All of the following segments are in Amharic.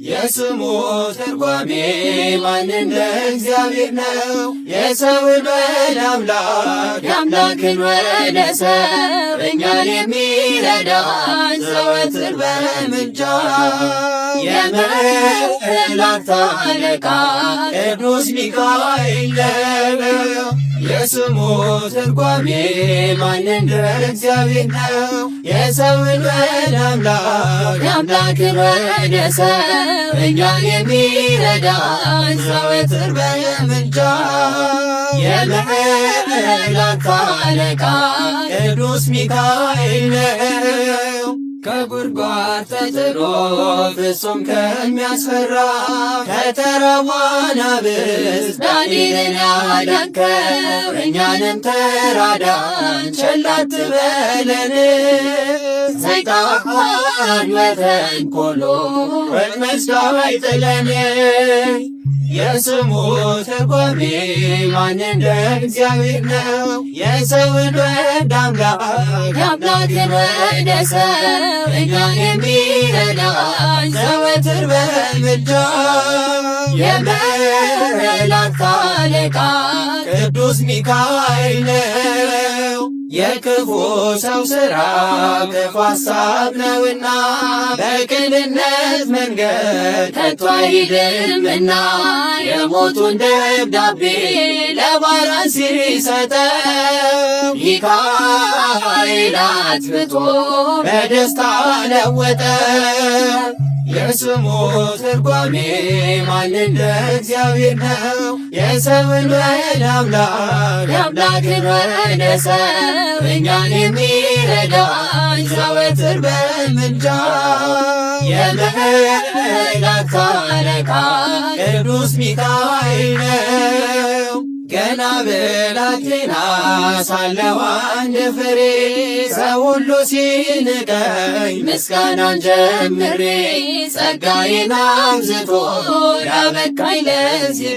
የስሙ ትርጓሜ ማን እንደ እግዚአብሔር ነው? የሰውን ወደ አምላክ የአምላክን ወደ ሰው እኛን የሚረዳን ዘወትር በምልጃ የመላእክት አለቃ ቅዱስ ሚካኤል ነው። የስሙ ትርጓሜ ማን እንደ እግዚአብሔር ነው? የሰውን ወደ አምላክ የአምላክን ወደ ሰው እኛን የሚረዳን ዘወትር በምልጃ የመላእክት አለቃ ቅዱስ ሚካኤል ነው። ከጉድጓድ ተጥሎ ፍጹም ከሚያስፈራ ከተራዋ አናብስት ዳንኤልን ያዳንከው እኛንም ተራዳን ቸል አትበለን። ሰይጣን በተንኰሉ ወጥመድ እንዳይጥለን የስሙ ትርጓሜ ማን እንደ እግዚአብሔር ነው? የሰውን ወደ አምላክ የአምላክን ወደ ሰው እኛን የሚረዳን ዘወትር በምልጃ የመላእክት አለቃ ቅዱስ ሚካኤል ነው። የክፉ ሰው ሥራ ክፉ ሐሳብ ነውና በቅንነት መንገድ ከቶ አይሄድምና የሞቱን ደብዳቤ ለባሪያው ሲሰጠው ሚካኤል አጥፍቶ በደስታ ለወጠው። የስሙ ትርጓሜ ማን እንደ እግዚአብሔር ነው? የሰውን ወደ አምላክ የአምላክን ወደ ሰው እኛን የሚረዳን ዘወትር በምልጃ የመላእክት አለቃ ቅዱስ ሚካኤል ነው። ገና ብላቴና ሳለሁ አንድ ፍሬ ሰው ሁሉ ሲንቀኝ ምስጋናን ጀምሬ ጸጋዬን አብዝቶ ያበቃኝ ለዚህ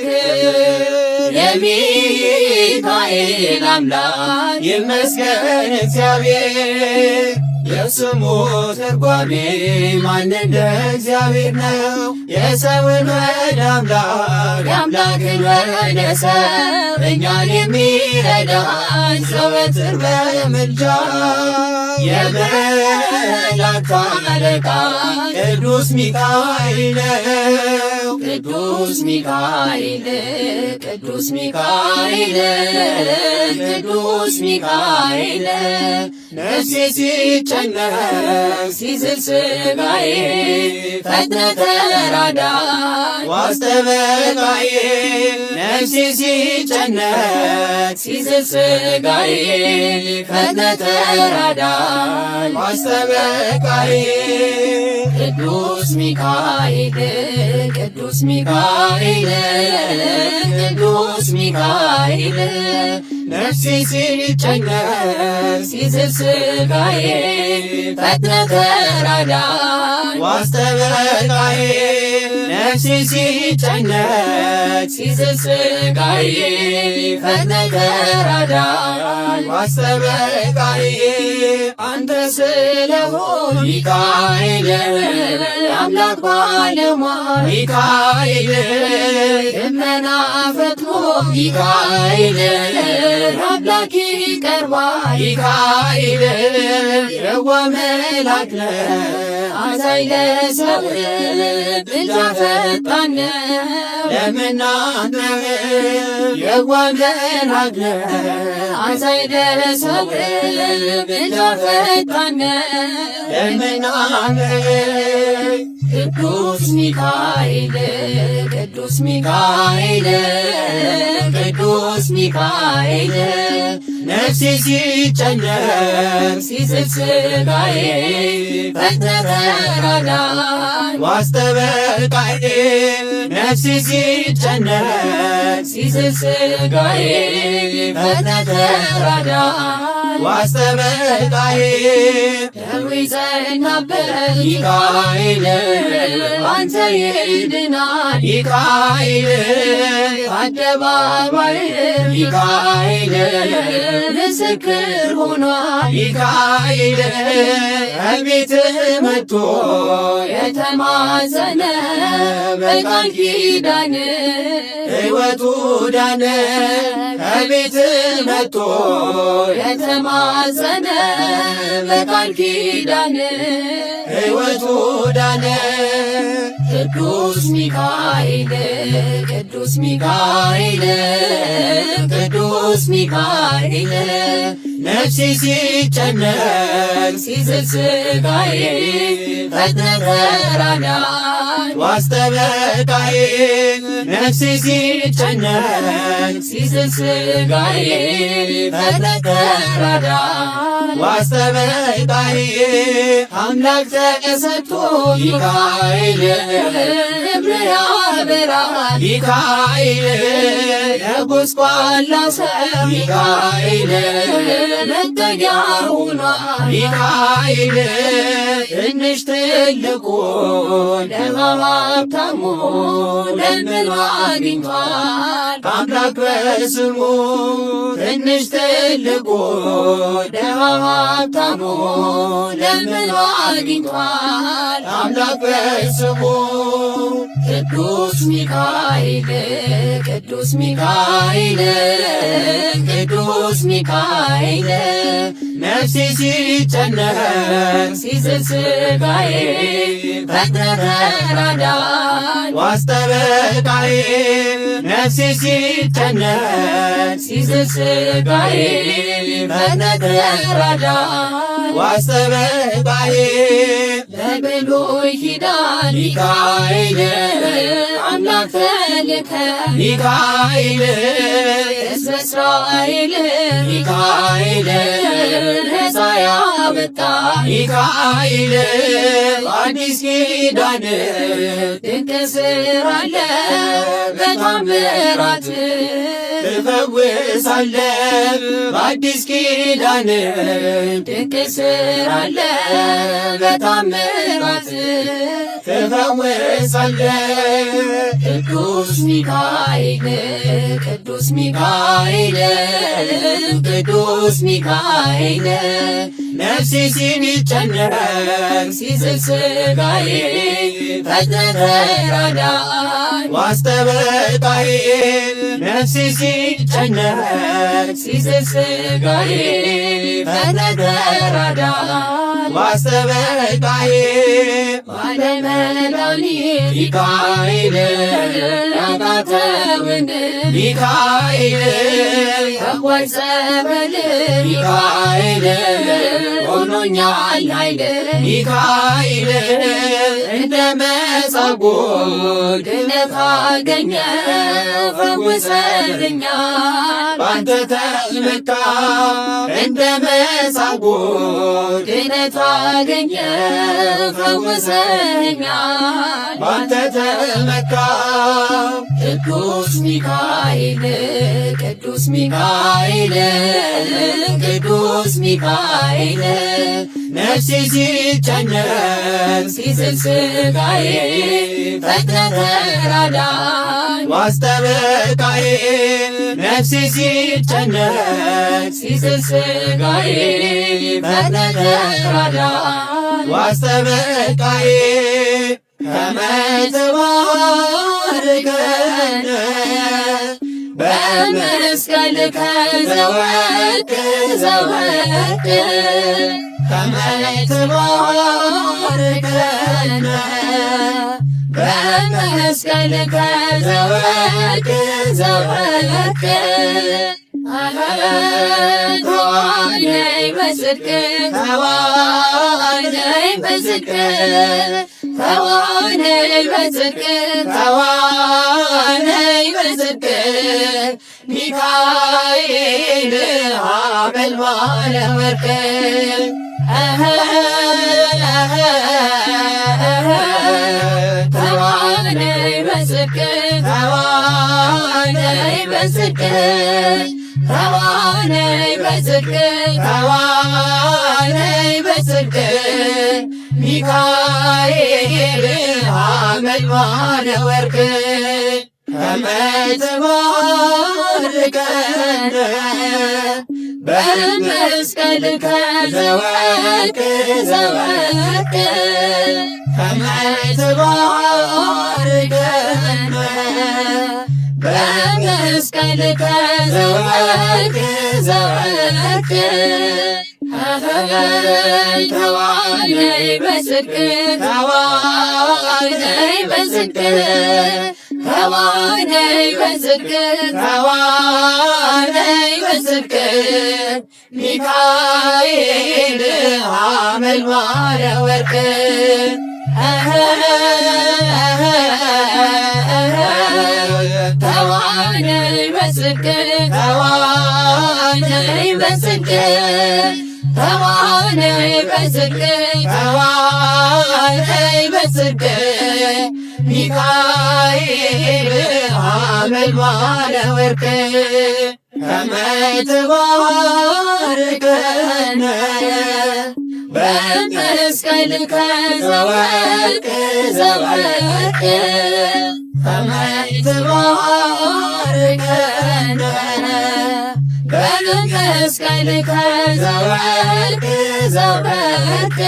የሚካኤል አምላክ ይመስገን እግዚአብሔር። የስሙ ትርጓሜ ማን እንደ እግዚአብሔር ነው? የሰውን ወደ አምላክ የአምላክን ወደ ሰው እኛን የሚረዳን ዘወትር በምልጃ የመላእክት አለቃ ቅዱስ ሚካኤል ነው። ቅዱስ ሚካኤል ቅዱስ ሚካኤል ቅዱስ ሚካኤል ነፍሴ ሲጨነቅ ሲዝል ሥጋዬ ፈጥነህ ተራዳኝ ዋስ ጠበቃዬ። ነፍሴ ሲጨነቅ ሲዝል ሥጋዬ ፈጥነህ ተራዳኝ ዋስ ጠበቃዬ። ቅዱስ ሚካኤል ቅዱስ ሚካኤል ቅዱስ ሚካኤል ነፍሴ ሲጨነቅ ሲዝል ሥጋዬ ፈጥነህ ተራዳኝ ዋስ ጠበቃዬ። ነፍሴ ሲጨነቅ ሲዝል ሥጋዬ ፈጥነህ ተራዳኝ ዋስ ጠበቃዬ። አንተ ስለሆንክ ሚካኤል አምላክ ባለሟል ሚካኤል ልመና ፈጥኖ ሚካኤል አምላክ ይቀርባል ሚካኤል የዋህ መልአክ ነህ አዛኝ ለሰው ምልጃ ፈጣን ነው ለምናምነው የዋህ መልአክ ነህ አዛኝ ለሰው ምልጃ ፈጣን ነው ለምናምነው። ቅዱስ ሚካኤል ቅዱስ ሚካኤል ቅዱስ ሚካኤል ነፍሴ ሲጨነቅ ሲዝል ሥጋዬ ፈጥነህ ተራዳኝ ዋስ ጠበቃዬ። ነፍሴ ሲጨነቅ ሲዝል ሥጋዬ ፈጥነህ ተራዳኝ ዋስ ጠበቃዬ። ደዌ ጸናበት ሚካኤል አንተ ይድናል ሚካኤል አደባባይ ሚካኤል ምስክር ሆኗል ሚካኤል። ከቤትህ መጥቶ የተማጸነ በቃል ኪዳን ሕይወቱ ዳነ። ከቤት መጥቶ የተማጸነ በቃል ኪዳን ሕይወቱ ዳነ። ቅዱስ ሚካኤል ቅዱስ ሚካኤል ቅዱስ ሚካኤል ነፍሴ ሲጨነቅ ሲዝል ሥጋዬ ፈጥነህ ተራዳኝ ዋስጠበቃዬ። ነፍሴ ሲጨነቅ ሲዝል ሥጋዬ ፈጥነህ ተራዳኝ ዋስጠበቃዬ። አምላክ ተሰጥቶ ሚካኤል እምነ ያበራል ሚካኤል ለጎስቋላ ሰው ሚካኤል መጠጊያ ሆኗል ሚካኤል። ትንሽ ትልቁ ደሃ ሀብታሙ ለምኖ አግኝቷል ከአምላክ በስሙ። ትንሽ ትልቁ ደሃ ሀብታሙ ለምኖ አግኝቷል ከአምላክ በስሙ። ቅዱስ ሚካኤል ቅዱስ ሚካኤል ቅዱስ ሚካኤል ነፍሴ ሲጨነቅ ሲዝል ሥጋዬ ፈጥነህ ተራዳኝ ዋስጠበቃዬ። ነፍሴ ሲጨነቅ ሲዝል ሥጋዬ ፈጥነህ ተራዳኝ ዋስጠበቃዬ። በብሉይ ኪዳን ሚካኤል አምላክ ተልከ ሚካኤል ሕዝበ እስራኤል ሚካኤል ነፃ ያወጣ ሚካኤል። በአዲስ ኪዳን ድንቅ ሥራለ በታምራት ትፈውሳለ። በአዲስ ኪዳን ድንቅ ሥራለ በታምራት ትፈውሳለ። ቅዱስ ሚካኤል ቅዱስ ሚካኤል ቅዱስ ሚካኤል ነፍሴ ሲጨነቅ ሲዝል ሥጋዬ ፈጥነህ ተራዳኝ ዋስጠበቃዬ። ነፍሴ ሲጨነቅ ሲዝል ሥጋዬ ፈጥነህ ተራዳኝ ዋስጠበቃዬ። ባለመድኃኒት ሚካኤል ያቃተውን ሚካኤል ፈዋሽ ጸበል ሚካኤል ሆኖኛል ኃይል ሚካኤል። እንደ መጻጉዕ ድነት አገኘሁ ፈውሰኸኛል ባንተ ተመካ። እንደ መጻጉዕ ድነት አገኘሁ ፈውሰኸኛል ባንተ ተመካ። ቅዱስ ሚካኤል ቅዱስ ሚካኤል ቅዱስ ሚካኤል ነፍሴ ሲጨነቅ ሲዝል ሥጋዬ ፈጥነህ ተራዳኝ ዋስጠበቃዬ። ነፍሴ ሲጨነቅ ሲዝል ሥጋዬ ፈጥነህ ተራዳኝ ዋስጠበቃዬ። ከመ ትባርከነ በመስቀልከ ዘወርቅ ዘወርቅ ከመ ትባርከነ በመስቀልከ ዘወርቅ ዘወርቅ። ተዋነይ በጽድቅ ተዋነይ በጽድቅ ተዋነይ በጽድቅ ተዋነይ በጽድቅ ሚካኤል ሐመልማለ ወርቅ። ተዋነይ በጽድቅ ተዋነይ በጽድቅ ተዋነይ በጽድቅ ተዋነይ በጽድቅ ሚካኤል ሐመልማለ ወርቅ። ከመ ትባርከነ በመስቀልከ ዘወርቅ ዘወርቅ ከመ ትባርከነ በመስቀልከ ዘወርቅ ዘወርቅ ተዋነይ በጽድቅ ተዋነይ በጽድቅ ተዋነይ በጽድቅ ተዋነይ በጽድቅ ሚካኤል ሐመልማለ ወርቅ ተዋነይ በጽድቅ ተዋነይ በጽድቅ ተዋነይ በጽድቅ ተዋነይ በጽድቅ ሚካኤል ሐመልማለ ወርቅ ከመ ትባርከነ በመስቀልከ ዘወርቅ ዘወርቅ ከመ ትባርከነ በመስቀልከ ዘወርቅ ዘወርቅ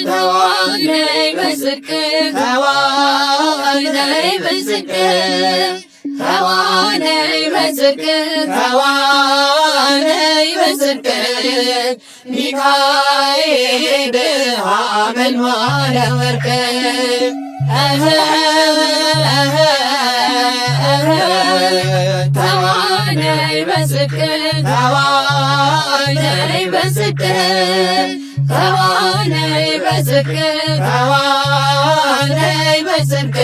ተዋነይ በጽድቅ ተዋነይ በጽድቅ ተዋነይ በጽድቅ ተዋነይ በጽድቅ ሚካኤል ሐመልማለ ወርቅ ተዋነይ በጽድቅ ተዋነይ በጽድቅ ተዋነይ በጽድቅ ተዋነይ በጽድቅ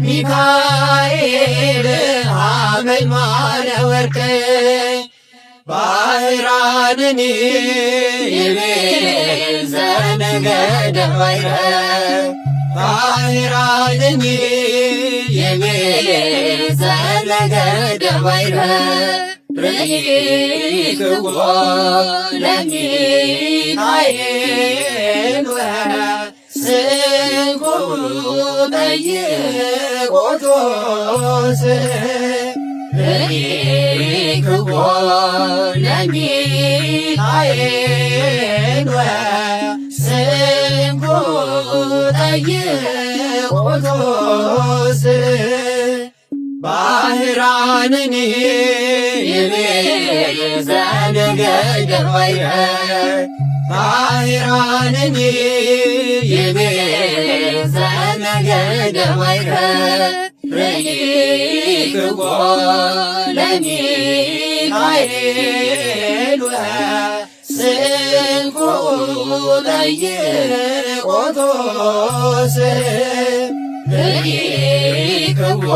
ሚካኤል ሐመልማለ ወርቅ ባህራንኒ ይቤዘ ነገደ ባሕረ ባህራንኒ ይቤዘ ነገደ ባሕረ ርኢክዎ ለሚካኤል ወስንኩ ጠይቆቶስ ርኢክዎ ለሚካኤል ወስንኩ ጠይቆቶስ ባህራንኒ ይቤዘ ነገደ ባሕረ ባህራንኒ ይቤዘ ነገደ ባሕረ ርኢክዎ ለሚካኤል ወስንኩ ጠይቆቶስ ርኢክዎ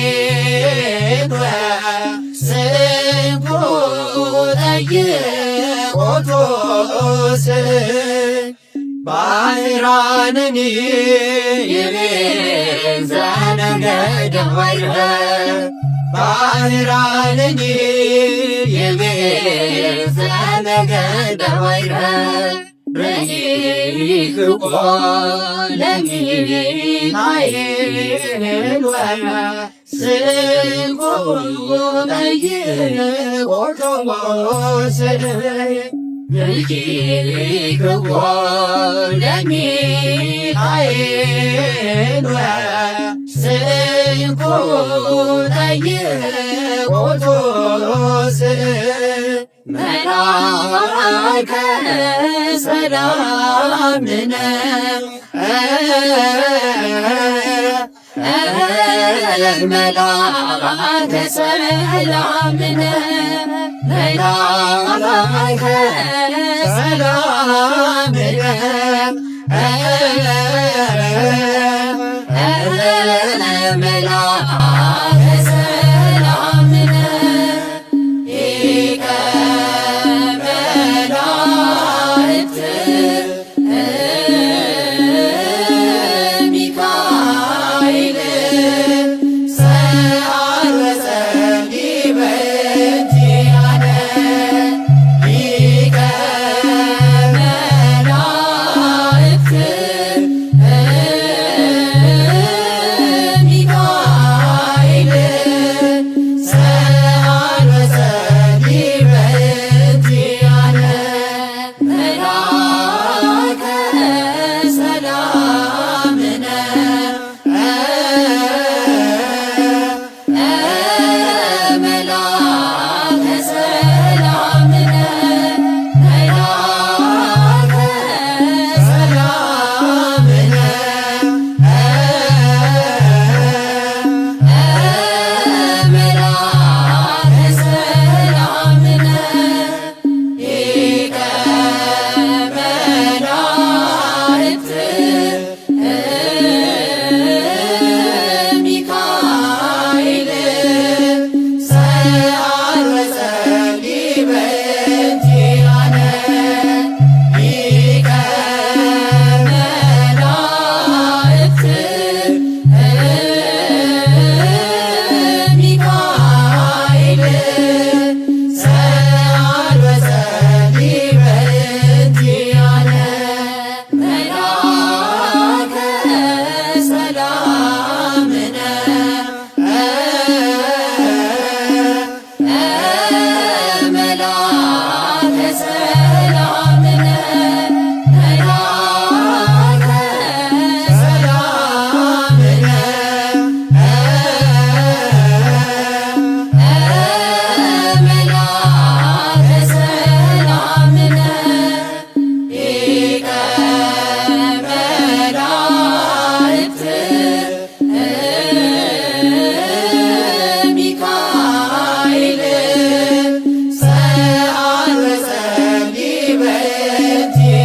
ለሚካኤል ወስንኩ ጠይቆቶስ ባህራንኒ ይቤዘ ነገደ ባሕረ ባህራንኒ ይቤዘ ነገደ ባሕረ ርኢክዎ ለሚካኤል ወስንኩ ጠይቆቶስ ርኢክዎ ለሚካኤል ወስንኩ ጠይቆቶስ መልአከ ሰላምነ መልአከ ሰላምነ መልአከ ሰላምነ መልአከ ሰላምነ ሊቀ መላእክት ሚካኤል ሰአልወ ጸሊበ እንቲአነ ሊቀ መላእክት ሚካኤል ሚካኤል ሰአል ወጸልይ በእንቲአነ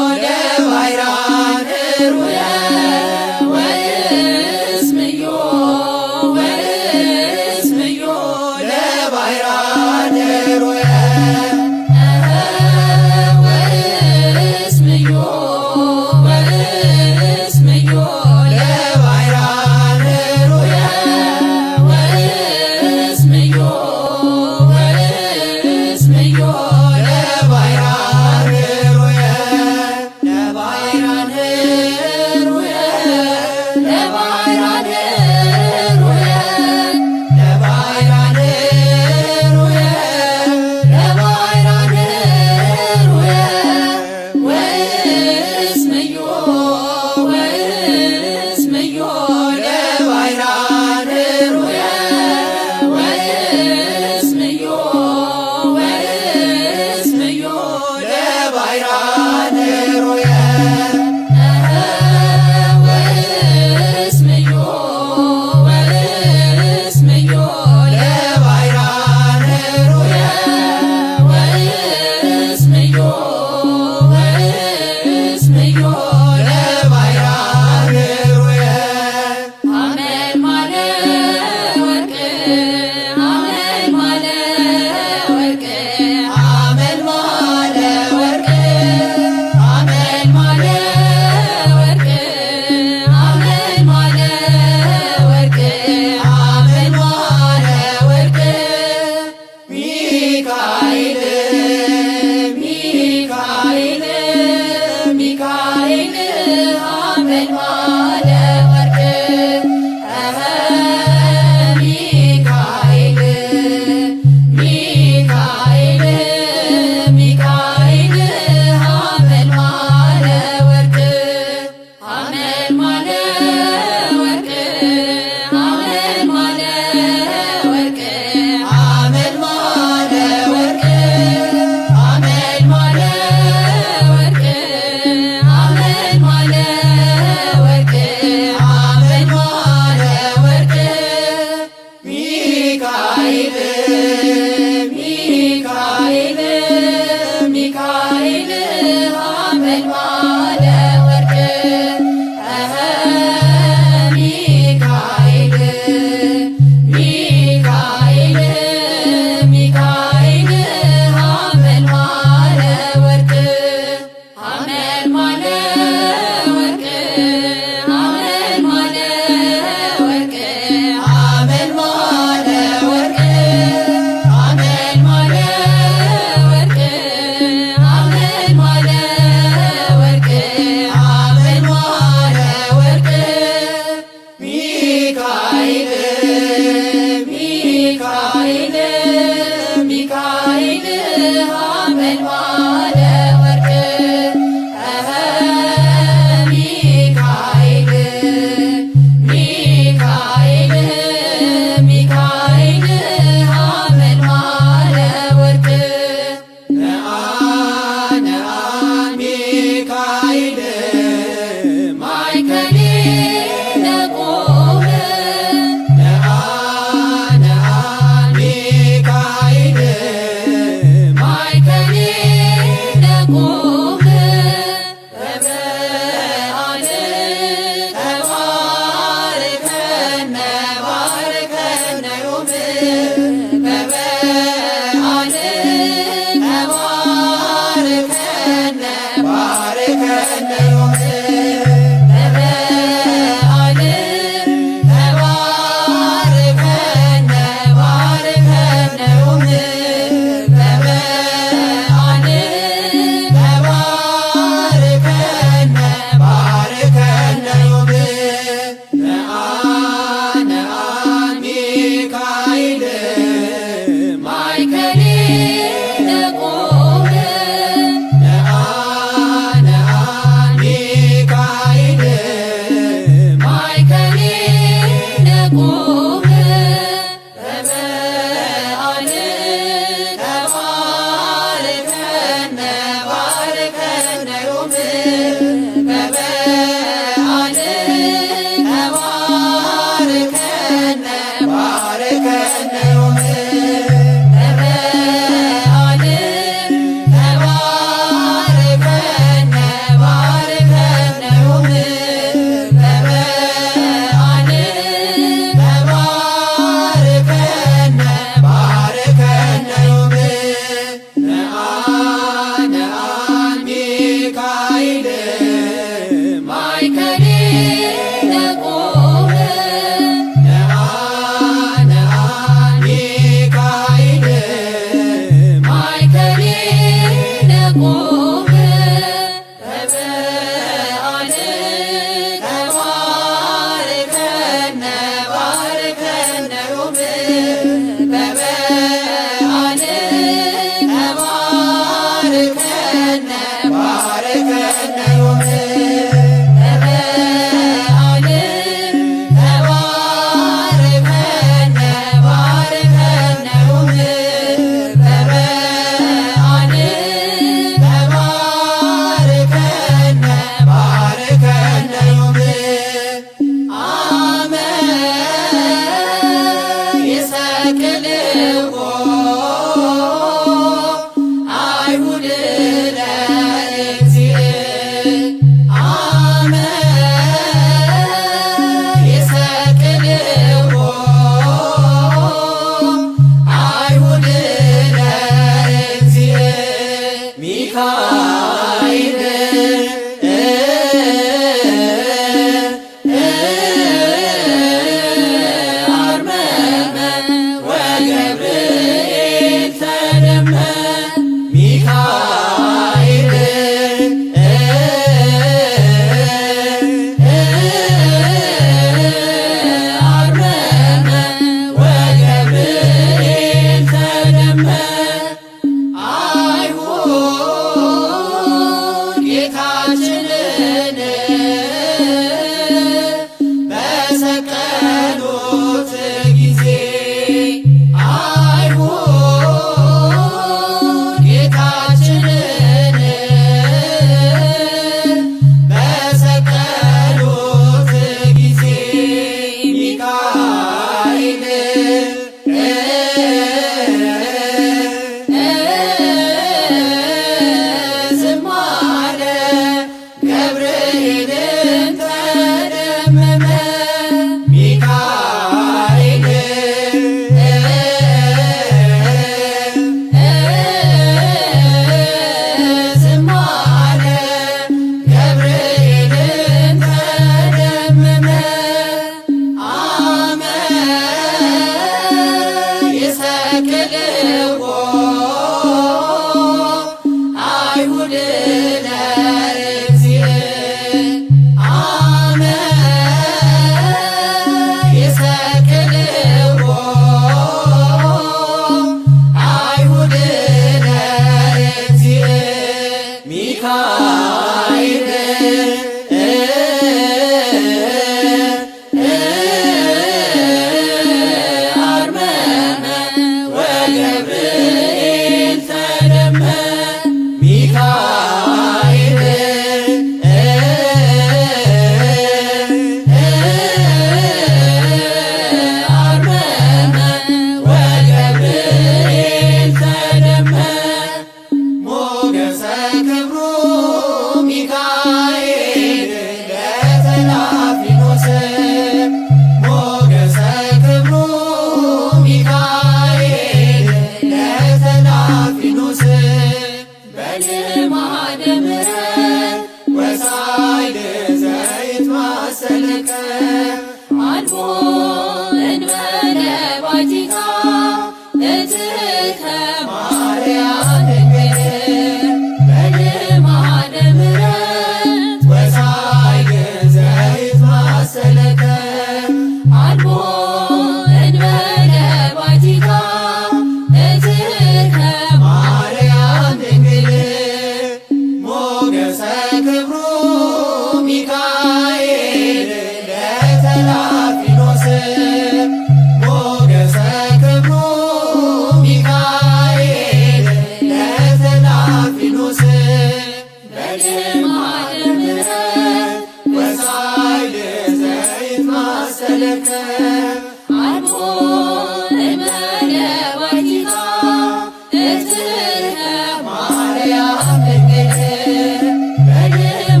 በልማደ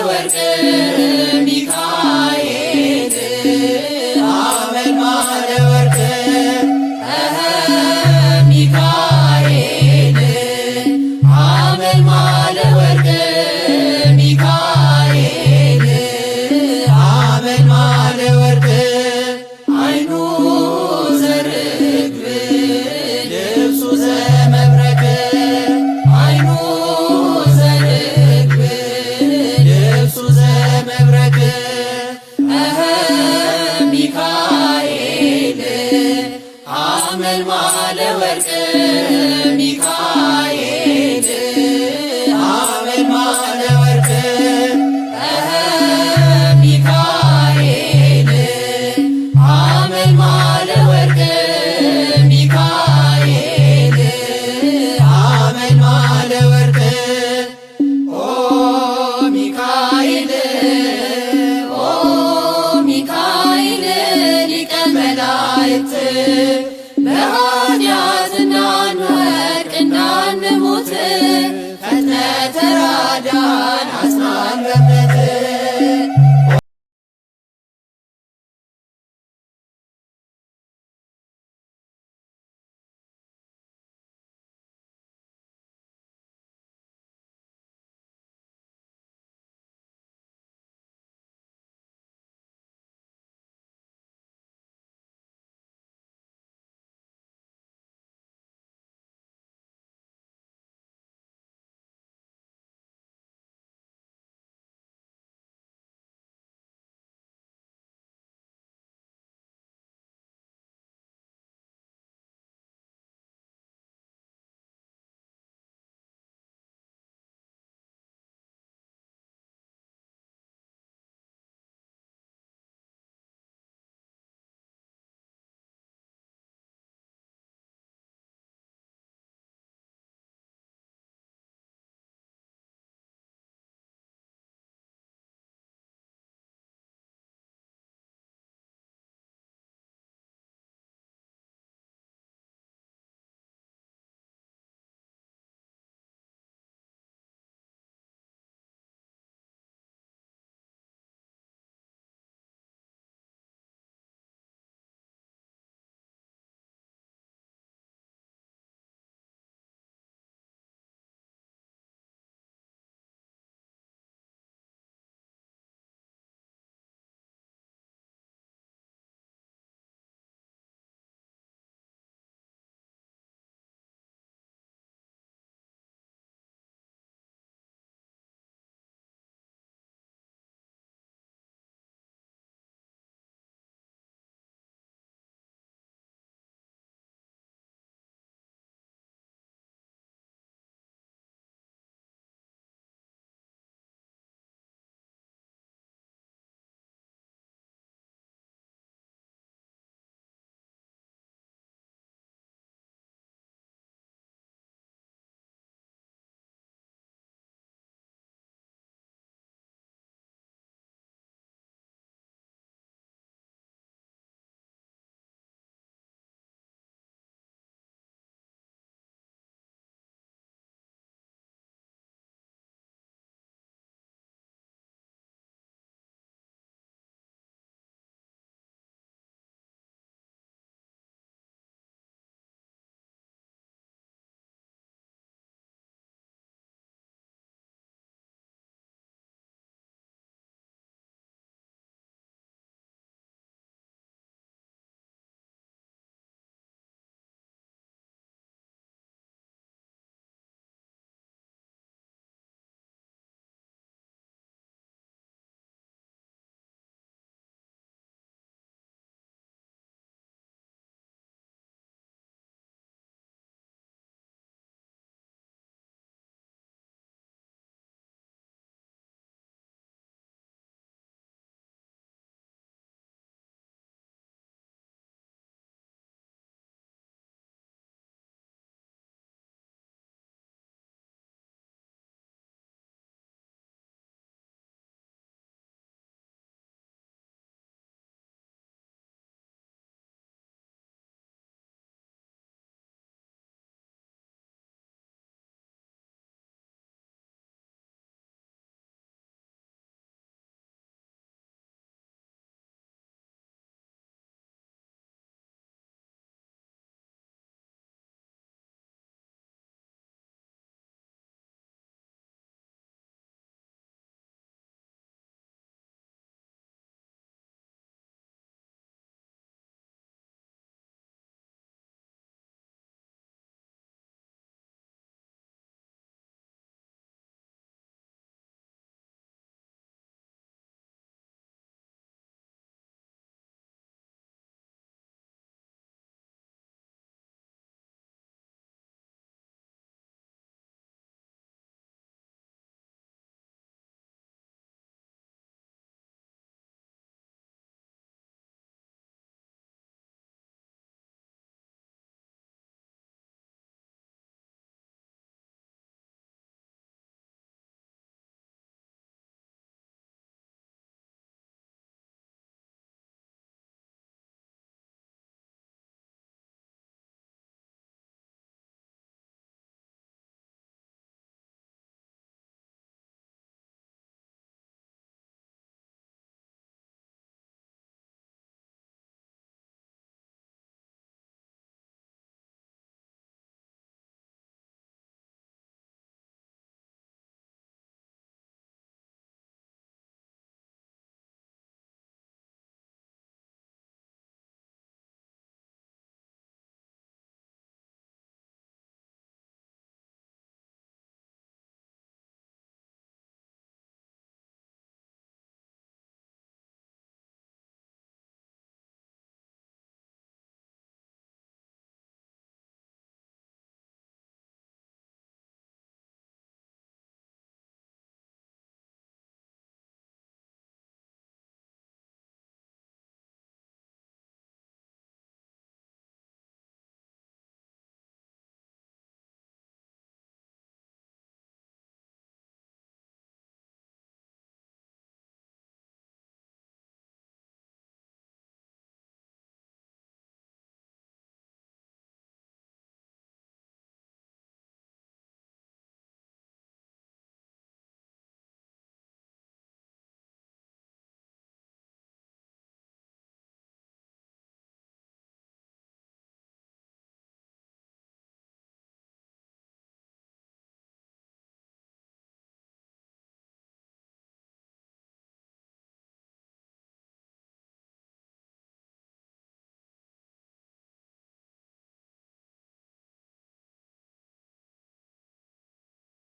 ወርቅ ሚካኤል ሐመልማለ ወርቅ ሚካኤል ሐመልማለ ወርቅ ሚካኤል ሐመልማለ ወርቅ አይኑ ዘርግብ ልብሱ ዘመብረቅ አይኑ ዘርግብ ልብሱ ዘመብረቅ ሚካኤል ሐመልማለ ወርቅ